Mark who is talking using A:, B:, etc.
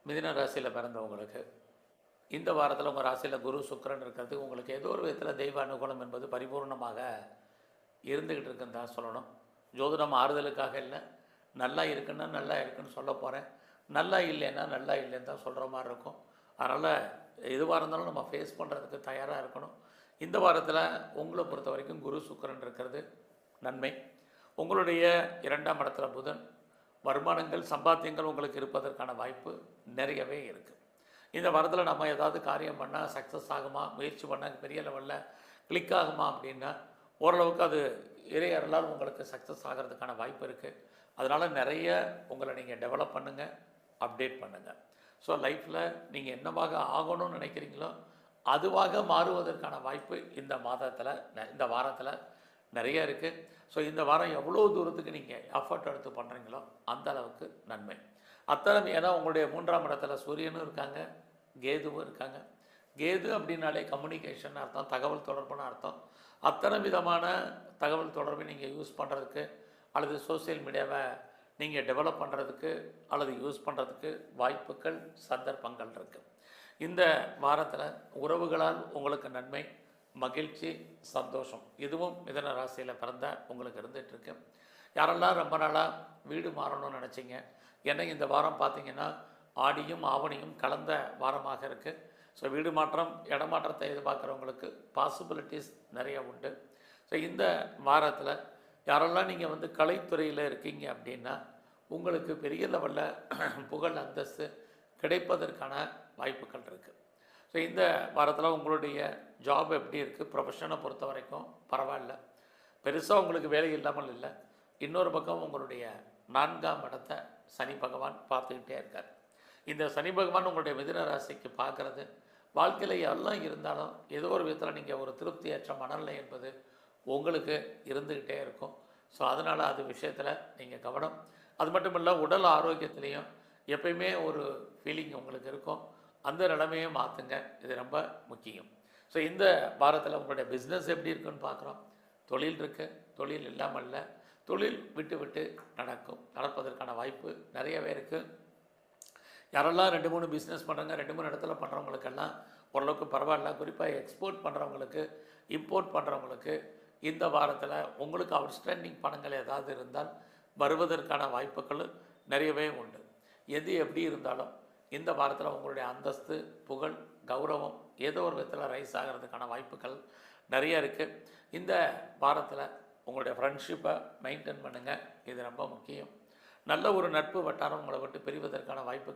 A: மிதுன ராசியில் பிறந்தவங்களுக்கு இந்த வாரத்தில் உங்கள் ராசியில் குரு சுக்கிரன் இருக்கிறது உங்களுக்கு ஏதோ ஒரு விதத்தில் தெய்வ அனுகூலம் என்பது பரிபூர்ணமாக இருந்துக்கிட்டு இருக்குன்னு தான் சொல்லணும். ஜோதிடம் ஆறுதலுக்காக இல்லை, நல்லா இருக்குன்னா நல்லா இருக்குன்னு சொல்ல போகிறேன், நல்லா இல்லைன்னா நல்லா இல்லைன்னு தான் சொல்கிற மாதிரி இருக்கும். அதனால் எதுவாக இருந்தாலும் நம்ம ஃபேஸ் பண்ணுறதுக்கு தயாராக இருக்கணும். இந்த வாரத்தில் உங்களை பொறுத்த வரைக்கும் குரு சுக்கிரன் இருக்கிறது நன்மை. உங்களுடைய 2ஆம் இடத்துல புதன், வருமானங்கள் சம்பாத்தியங்கள் உங்களுக்கு இருப்பதற்கான வாய்ப்பு நிறையவே இருக்குது. இந்த வாரத்தில் நம்ம ஏதாவது காரியம் பண்ணால் சக்ஸஸ் ஆகுமா, முயற்சி பண்ணால் பெரிய லெவலில் கிளிக் ஆகுமா அப்படின்னா ஓரளவுக்கு அது இறையறலால் உங்களுக்கு சக்ஸஸ் ஆகிறதுக்கான வாய்ப்பு இருக்குது. அதனால் நிறைய உங்களை நீங்கள் டெவலப் பண்ணுங்கள், அப்டேட் பண்ணுங்கள். ஸோ லைஃப்பில் நீங்கள் என்னவாக ஆகணும்னு நினைக்கிறீங்களோ அதுவாக மாறுவதற்கான வாய்ப்பு இந்த வாரத்தில் நிறைய இருக்குது. ஸோ இந்த வாரம் எவ்வளோ தூரத்துக்கு நீங்கள் எஃபர்ட் எடுத்து பண்ணுறீங்களோ அந்த அளவுக்கு நன்மை. அத்தனை ஏன்னா உங்களுடைய 3ஆம் இடத்துல சூரியனும் இருக்காங்க, கேதுவும் இருக்காங்க. கேது அப்படின்னாலே கம்யூனிகேஷன் அர்த்தம், தகவல் தொடர்புன்னு அர்த்தம். அத்தனை விதமான தகவல் தொடர்பை நீங்கள் யூஸ் பண்ணுறதுக்கு அல்லது சோசியல் மீடியாவை நீங்கள் டெவலப் பண்ணுறதுக்கு அல்லது யூஸ் பண்ணுறதுக்கு வாய்ப்புகள் சந்தர்ப்பங்கள் இருக்குது. இந்த வாரத்தில் உறவுகளால் உங்களுக்கு நன்மை, மகிழ்ச்சி, சந்தோஷம் இதுவும் மிதுன ராசியில் பிறந்த உங்களுக்கு இருந்துகிட்ருக்கு. யாரெல்லாம் ரொம்ப நாளாக வீடு மாறணும்னு நினச்சிங்க, ஏன்னா இந்த வாரம் பார்த்திங்கன்னா ஆடியும் ஆவணியும் கலந்த வாரமாக இருக்குது. ஸோ வீடு மாற்றம், இடமாற்றத்தை எதிர்பார்க்குறவங்களுக்கு பாசிபிலிட்டிஸ் நிறைய உண்டு. ஸோ இந்த வாரத்தில் யாரெல்லாம் நீங்கள் கலைத்துறையில் இருக்கீங்க அப்படின்னா உங்களுக்கு பெரிய லெவலில் புகழ் அந்தஸ்து கிடைப்பதற்கான வாய்ப்புகள் இருக்குது. ஸோ இந்த வாரத்தில் உங்களுடைய ஜாப் எப்படி இருக்குது, ப்ரொஃபஷனை பொறுத்த வரைக்கும் பரவாயில்ல, பெருசாக உங்களுக்கு வேலை இல்லாமல் இல்லை. இன்னொரு பக்கம் உங்களுடைய 4ஆம் இடத்தை சனி பகவான் பார்த்துக்கிட்டே இருக்கார். இந்த சனி பகவான் உங்களுடைய மிதுன ராசிக்கு பார்க்குறது வாழ்க்கையில் எல்லாம் இருந்தாலும் ஏதோ ஒரு விதத்தில் நீங்கள் ஒரு திருப்தியற்ற மனநிலை என்பது உங்களுக்கு இருந்துக்கிட்டே இருக்கும். ஸோ அதனால் அது விஷயத்தில் நீங்கள் கவனம். அது மட்டும் இல்லை, உடல் ஆரோக்கியத்துலேயும் எப்பயுமே ஒரு ஃபீலிங் உங்களுக்கு இருக்கும். அந்த நிலைமையை மாற்றுங்க, இது ரொம்ப முக்கியம். ஸோ இந்த வாரத்தில் உங்களுடைய பிஸ்னஸ் எப்படி இருக்குன்னு பார்க்குறோம். தொழில் இருக்குது, தொழில் இல்லாமல் இல்லை, தொழில் விட்டு விட்டு நடப்பதற்கான வாய்ப்பு நிறையவே இருக்குது. யாரெல்லாம் 2-3 பிஸ்னஸ் பண்ணுறாங்க, 2-3 இடத்துல பண்ணுறவங்களுக்கெல்லாம் ஓரளவுக்கு பரவாயில்ல. குறிப்பாக எக்ஸ்போர்ட் பண்ணுறவங்களுக்கு, இம்போர்ட் பண்ணுறவங்களுக்கு இந்த வாரத்தில் உங்களுக்கு அவுட்ஸ்டாண்டிங் பணங்கள் ஏதாவது இருந்தால் வருவதற்கான வாய்ப்புகள் நிறையவே உண்டு. எது எப்படி இருந்தாலும் இந்த வாரத்தில் உங்களுடைய அந்தஸ்து, புகழ், கௌரவம் ஏதோ ஒரு விதத்தில் ரைஸ் ஆகிறதுக்கான வாய்ப்புகள் நிறைய இருக்குது. இந்த வாரத்தில் உங்களுடைய ஃப்ரெண்ட்ஷிப்பை மெயின்டைன் பண்ணுங்கள், இது ரொம்ப முக்கியம். நல்ல ஒரு நட்பு வட்டாரம் உங்களை விட்டு பிரிவதற்கான வாய்ப்புகள்